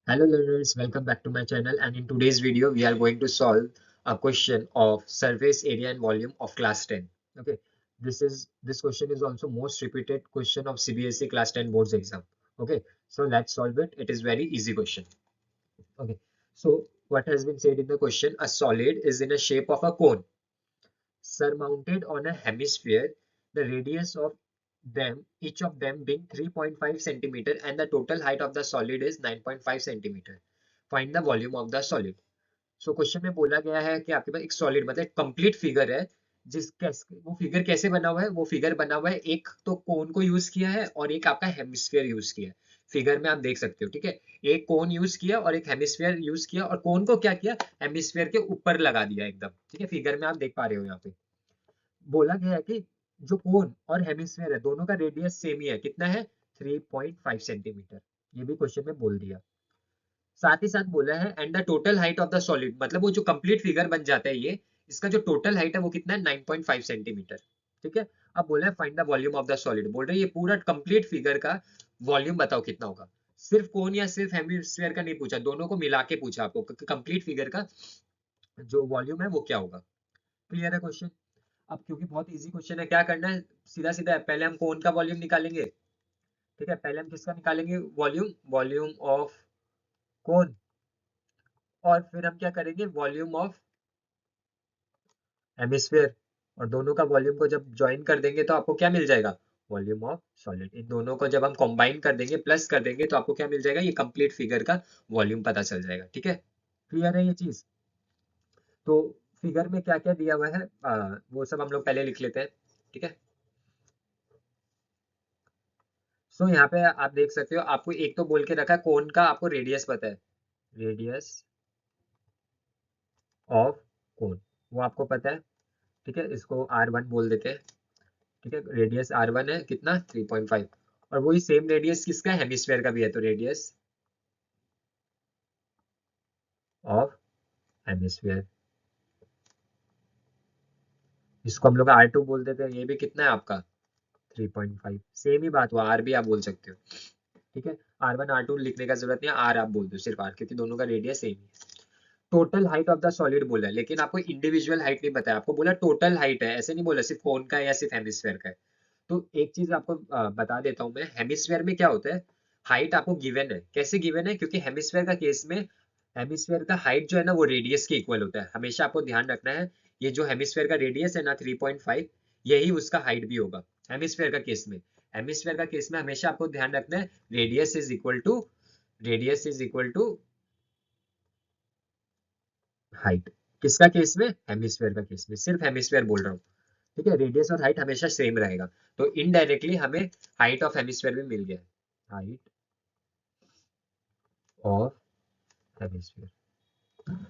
Hello learners, welcome back to my channel, and in today's video we are going to solve a question of surface area and volume of class 10. Okay, this question is also most repeated question of CBSE class 10 boards exam. Okay, so let's solve it. It is very easy question. Okay, so what has been said in the question, a solid is in a shape of a cone surmounted on a hemisphere, the radius of them, each of them being 3.5 centimeter, and the total height of the solid is 9.5 centimeter. Find the volume of the solid. So question में बोला गया है कि आपके पास एक solid मतलब complete figure है वो फिगर कैसे बना हुआ है। वो फिगर बना हुआ है, एक तो कोन को यूज किया है और एक आपका हेमिस्फीयर यूज किया है। फिगर में आप देख सकते हो, ठीक है। एक कोन यूज किया और एक हेमिस्फीयर यूज किया, और कोन को क्या किया, हेमिस्फीयर के ऊपर लगा दिया एकदम, ठीक है। फिगर में आप देख पा रहे हो यहाँ पे बोला गया है कि जो कोन और हेमिस्फीयर है दोनों का रेडियस सेम ही है। कितना है? 3.5 सेंटीमीटर। ये भी क्वेश्चन में बोल दिया। साथ ही साथ बोला है and the total height of the solid, मतलब वो जो कंप्लीट फिगर बन जाता है ये, इसका जो टोटल हाइट है वो कितना है? 9.5 सेंटीमीटर, ठीक है। अब बोला है find the volume of the solid. बोल रहे हैं ये पूरा कंप्लीट फिगर का वॉल्यूम बताओ कितना होगा। सिर्फ कोन या सिर्फ हेमिस्फीयर का नहीं पूछा, दोनों को मिला के पूछा आपको कंप्लीट फिगर का जो वॉल्यूम है वो क्या होगा। क्लियर है क्वेश्चन? अब क्योंकि बहुत इजी क्वेश्चन है, क्या करना है, सीधा सीधा है। पहले हम कोन का वॉल्यूम निकालेंगे, ठीक है। पहले हम किसका निकालेंगे? Volume, volume of cone. और फिर हम क्या करेंगे? Volume of hemisphere. और दोनों का वॉल्यूम को जब ज्वाइन कर देंगे तो आपको क्या मिल जाएगा? Volume of solid. इन दोनों को जब हम कंबाइन कर देंगे, प्लस कर देंगे, तो आपको क्या मिल जाएगा? ये कंप्लीट फिगर का वॉल्यूम पता चल जाएगा, ठीक है। क्लियर है ये चीज? तो फिगर में क्या क्या दिया हुआ है वो सब हम लोग पहले लिख लेते हैं, ठीक है। सो यहाँ पे आप देख सकते हो, आपको एक तो बोल के रखा है कोन का आपको रेडियस पता है, रेडियस ऑफ कोन वो आपको पता है, ठीक है। इसको R1 बोल देते हैं, ठीक है। रेडियस R1 है कितना? 3.5। और वही सेम रेडियस किसका है? हेमिस्फीयर का भी है, तो रेडियस ऑफ हेमिस्फीयर, इसको हम लोग R2 बोल देते हैं। ये भी कितना है आपका? 3.5। सेम ही बात हुआ, R भी आप बोल सकते हो, ठीक है। R1 R2 लिखने का जरूरत नहीं है, R आप बोल दो, सिर्फ R, क्योंकि दोनों का रेडियस सेम है। Total height of the solid बोला है, लेकिन आपको इंडिविजुअल हाइट नहीं बताया। आपको बोला टोटल हाइट है, ऐसे नहीं बोला सिर्फ कोन का है या सिर्फ हेमिस्फीयर का है। तो एक चीज आपको बता देता हूं मैं, हेमिस्फीयर में क्या होता है, हाइट आपको गिवन है। कैसे गिवन है? क्योंकि हेमिस्फीयर का केस में हेमिस्फीयर का हाइट जो है ना वो रेडियस के इक्वल होता है। हमेशा आपको ध्यान रखना है, ये जो हेमिस्फीयर का रेडियस है ना 3.5, यही उसका हाइट भी होगा हेमिस्फीयर का केस में। हेमिस्फीयर का केस में हमेशा आपको ध्यान रखना है radius is equal to height. किसका केस में? हेमिस्फीयर का केस में। सिर्फ हेमिस्फीयर बोल रहा हूँ, ठीक है। रेडियस और हाइट हमेशा सेम रहेगा, तो इनडायरेक्टली हमें हाइट ऑफ हेमिस्फीयर भी मिल गया। हाइट ऑफ हेमिस्फीयर,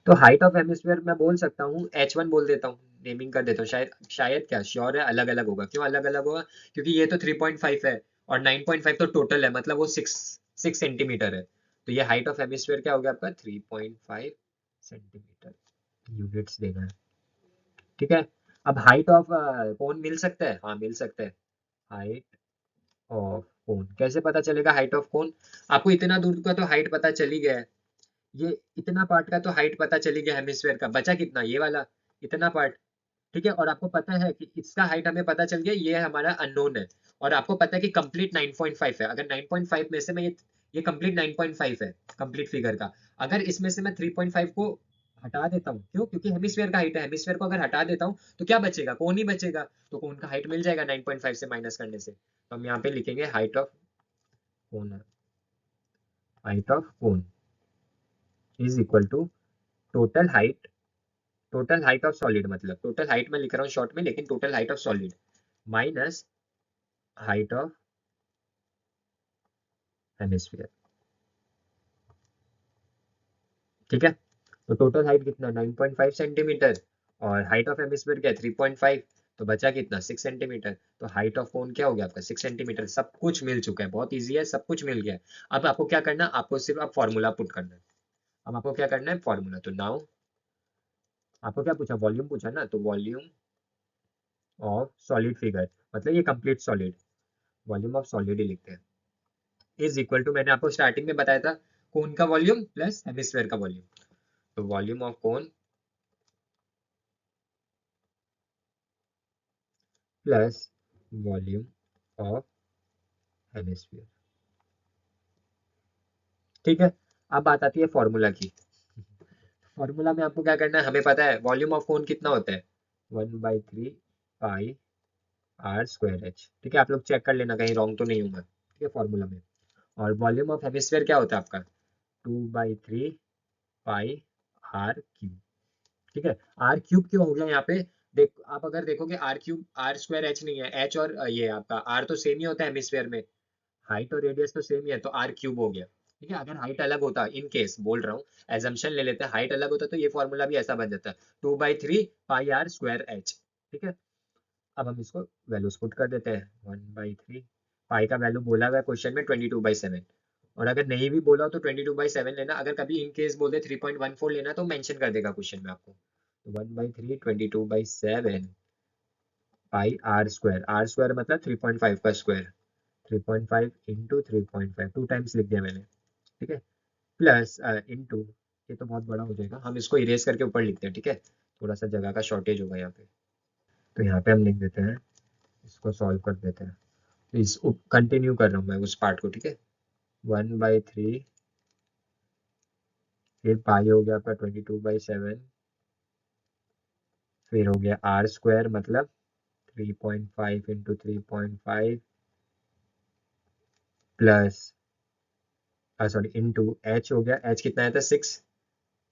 तो हाइट ऑफ हेमिस्फीयर मैं बोल सकता हूँ H1 बोल देता हूँ, नेमिंग कर देता हूँ। शायद शायद क्या श्योर है अलग अलग होगा। क्यों अलग अलग होगा? क्योंकि ये तो 3.5 है और 9.5 तो टोटल है, मतलब वो 6 सेंटीमीटर है। तो ये हाइट ऑफ हेमिस्फीयर क्या हो गया आपका? 3.5 सेंटीमीटर। यूनिट्स देना है, ठीक है। अब हाइट ऑफ कोन मिल सकता है? हाँ मिल सकता है। हाइट ऑफ कोन कैसे पता चलेगा? हाइट ऑफ कोन, आपको इतना दूर का तो हाइट पता चली गया है, ये इतना पार्ट का तो हाइट पता चली गया हेमिस्फीयर का। बचा कितना? ये वाला इतना पार्ट, ठीक है। और आपको पता है कि इसका हाइट हमें पता चल गया, ये हमारा अननोन है। और आपको पता है कि कंप्लीट 9.5 है। अगर 9.5 में से मैं ये कंप्लीट 9.5 है कंप्लीट फिगर का। अगर इसमें से मैं 3.5 को हटा देता हूँ, क्यों? क्योंकि हेमिस्फीयर का हाइट है, हेमिस्फीयर को अगर हटा देता हूँ तो क्या बचेगा? कोन ही बचेगा। तो कोन का हाइट मिल जाएगा 9.5 से माइनस करने से। तो हम यहाँ पे लिखेंगे height of cone, height of cone is equal to total height, total height of solid, मतलब टोटल हाइट में लिख रहा हूँ शॉर्ट में, लेकिन total height of solid minus height of hemisphere, ठीक है। तो टोटल हाइट कितना? 9.5 सेंटीमीटर, और हाइट ऑफ हेमिस्फीयर क्या है? 3.5। तो बचा कितना? 6 सेंटीमीटर। तो हाइट ऑफ कोन क्या हो गया आपका? 6 सेंटीमीटर। सब कुछ मिल चुका है, बहुत इजी है, सब कुछ मिल गया है। अब आपको क्या करना है? आपको सिर्फ अब फॉर्मूला पुट करना है। अब आपको क्या करना है? फॉर्मूला। तो नाउ आपको क्या पूछा? वॉल्यूम पूछा ना, तो वॉल्यूम ऑफ सॉलिड फिगर, मतलब ये complete solid, volume of solid ही लिखते हैं, इज इक्वल टू, मैंने आपको स्टार्टिंग में बताया था कोन का वॉल्यूम प्लस हेमिस्फेयर का वॉल्यूम। तो volume of cone plus volume of hemisphere. ठीक है, अब बात आती है फॉर्मूला की। फॉर्मूला में आपको क्या करना है, हमें पता है वॉल्यूम ऑफ कोन कितना होता है, 1/3 पाई आर स्क्वायर एच। ठीक है, आप लोग चेक कर लेना कहीं रॉन्ग तो नहीं हूँ मैं। ठीक है, फॉर्मूला में। और वॉल्यूम ऑफ हेमिस्फीयर क्या होता है आपका, 2/3 पाई आर क्यूब। ठीक है, आर क्यूब क्यों हो गया यहाँ पे, देख आप अगर देखोगे R cube, R square H नहीं है, एच और ये आपका आर तो सेम ही होता है हेमिस्फीयर में, हाइट और रेडियस तो सेम ही है, तो आर क्यूब हो गया। ठीक है, अगर हाइट अलग होता, इन केस बोल रहा हूँ, एजम्पशन ले लेते हैं हाइट अलग होता तो ये फॉर्मूला भी ऐसा बन जाता है, 2/3 पाई आर स्क्वायर एच। ठीक है, अब हम इसको वैल्यूज पुट कर देते हैं, 1/3 पाई का वैल्यू बोला हुआ है क्वेश्चन में 22/7, और अगर नहीं भी बोला तो 22/7 लेना, अगर कभी इन केस बोल दे 3.14 लेना तो मेंशन कर देगा क्वेश्चन में आपको। 1/3 22/7 पाई आर स्क्वायर मतलब 3.5 का स्क्वायर, 3.5 इंटू 3.5, 2 टाइम्स लिख दिया मैंने। ठीक है, प्लस इंटू, ये तो बहुत बड़ा हो जाएगा, हम इसको इरेज करके ऊपर लिखते हैं। ठीक है, थोड़ा सा जगह का शॉर्टेज होगा यहाँ पे, तो यहाँ पे हम लिख देते हैं, इसको सॉल्व कर देते हैं। तो इस कंटिन्यू कर रहा हूँ मैं उस पार्ट को। ठीक है, 1/3, फिर पाई हो गया आपका 22/7, फिर हो गया आर स्क्वायर मतलब 3.5 into 3.5 plus sorry into H हो गया, एच कितना आया था 6,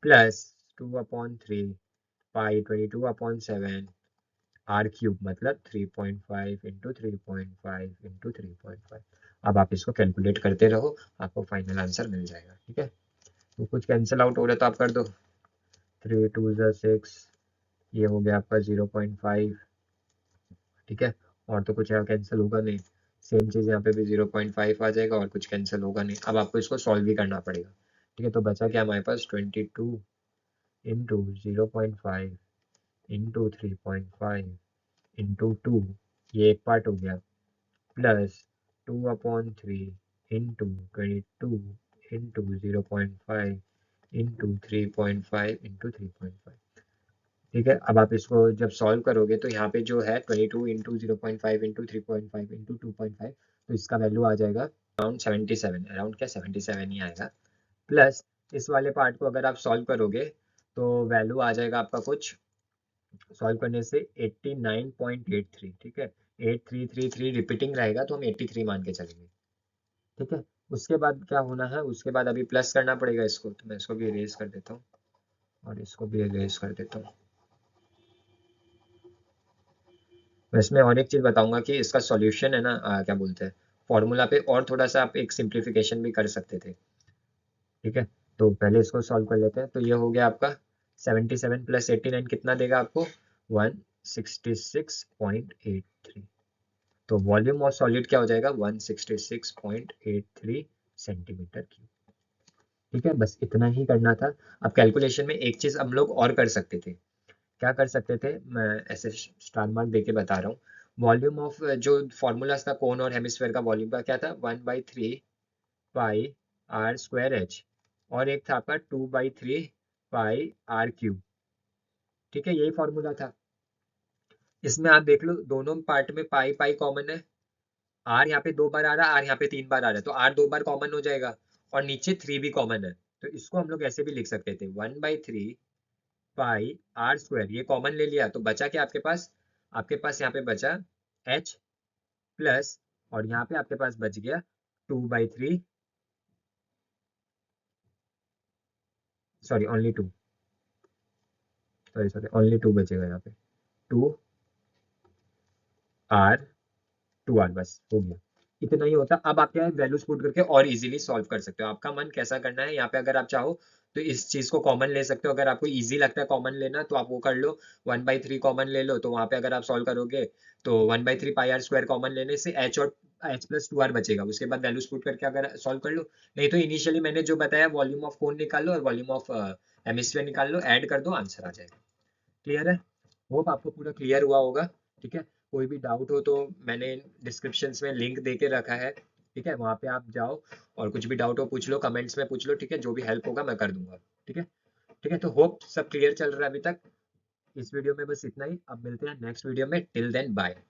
प्लस 2/3 पाई 22/7 आर क्यूब मतलब 3.5 इंटू 3.5 इंटू 3.5। अब आप इसको कैलकुलेट करते रहो, आपको फाइनल आंसर मिल जाएगा। ठीक है, तो कुछ कैंसिल आउट हो रहा है तो आप कर दो, 3 2 6, ये हो गया आपका 0.5। ठीक है, और तो कुछ यहाँ कैंसिल होगा नहीं, सेम चीज़ यहाँ पे भी 0.5 आ जाएगा और कुछ कैंसिल होगा नहीं। अब आपको इसको सॉल्व भी करना पड़ेगा। ठीक है, तो बचा क्या हमारे पास, 22 इंटू 0.5 इंटू 3.5 इंटू 2, ये एक पार्ट हो गया, plus 2/3 into 22 into 0.5 into 3.5 into 3.5। ठीक है, अब आप इसको जब सॉल्व करोगे तो यहाँ पे जो है 22 इंटू 0.5 इंटू 3.5 इंटू 2.5, तो इसका वैल्यू आ जाएगा अराउंड 77, अराउंड क्या 77 ही आएगा। प्लस इस वाले पार्ट को अगर आप सॉल्व करोगे तो वैल्यू आ जाएगा आपका कुछ, सॉल्व करने से 89.83। ठीक है, 8333 रिपीटिंग रहेगा तो हम 83 मान के चलेंगे। ठीक है, उसके बाद क्या होना है, उसके बाद अभी प्लस करना पड़ेगा इसको, तो मैं इसको भी इरेज कर देता हूँ और इसको भी इरेज कर देता हूँ। मैं इसमें और एक चीज़ बताऊंगा कि इसका सॉल्यूशन है ना, क्या बोलते हैं, फॉर्मूला पे और थोड़ा सा आप एक सिंप्लीफिकेशन भी कर सकते थे। ठीक है, तो पहले इसको सॉल्व कर लेते हैं। तो ये हो गया आपका 77 प्लस 89 कितना देगा आपको, 166.83। तो वॉल्यूम ऑफ सॉलिड क्या हो जाएगा, 166.83 सेंटीमीटर क्यूब। ठीक है, बस इतना ही करना था। अब कैलकुलेशन में एक चीज़ हम लोग और कर सकते थे, क्या कर सकते थे, मैं ऐसे स्टार मार्क देके बता रहा हूँ। वॉल्यूम ऑफ जो फॉर्मूलाज था कोन और हेमिस्फेयर का वॉल्यूम का क्या था, 1/3 पाई आर स्क्वायर एच, और एक था आपका 2/3 पाई आर क्यूब। ठीक है, यही फॉर्मूला था। इसमें आप देख लो दोनों पार्ट में पाई पाई कॉमन है, आर यहाँ पे 2 बार आ रहा है, आर यहाँ पे 3 बार आ रहा है, तो आर 2 बार कॉमन हो जाएगा, और नीचे 3 भी कॉमन है। तो इसको हम लोग ऐसे भी लिख सकते थे, 1/3 पाई आर स्क्वायर, ये कॉमन ले लिया तो बचा क्या आपके पास, आपके पास यहाँ पे बचा एच प्लस, और यहाँ पे आपके पास बच गया 2/3, sorry only 2, sorry sorry only 2 बचेगा यहाँ पे, 2 आर, 2 आर, बस हो गया, इतना ही होता। अब आप क्या वैल्यूज पुट करके और इजीली सॉल्व कर सकते हो, आपका मन कैसा करना है। यहाँ पे अगर आप चाहो तो इस चीज को कॉमन ले सकते हो, अगर आपको इजी लगता है कॉमन लेना तो आप वो कर लो, 1/3 कॉमन ले लो, तो वहां पे अगर आप सॉल्व करोगे तो 1/3 पाई आर स्क्वायर कॉमन लेने से एच और एच प्लस 2 आर बचेगा, उसके बाद वैल्यूज पुट करके अगर सॉल्व कर लो। नहीं तो इनिशियली मैंने जो बताया वॉल्यूम ऑफ कोन निकाल लो और वॉल्यूम ऑफ हेमिस्फीयर निकाल लो, ऐड कर दो, आंसर आ जाएगा। क्लियर है, होप आपको पूरा क्लियर हुआ होगा। ठीक है, कोई भी डाउट हो तो मैंने डिस्क्रिप्शन में लिंक दे के रखा है, ठीक है, वहां पे आप जाओ और कुछ भी डाउट हो पूछ लो, कमेंट्स में पूछ लो, ठीक है, जो भी हेल्प होगा मैं कर दूंगा। ठीक है। ठीक है, तो होप सब क्लियर चल रहा है अभी तक। इस वीडियो में बस इतना ही, अब मिलते हैं नेक्स्ट वीडियो में, टिल देन बाय।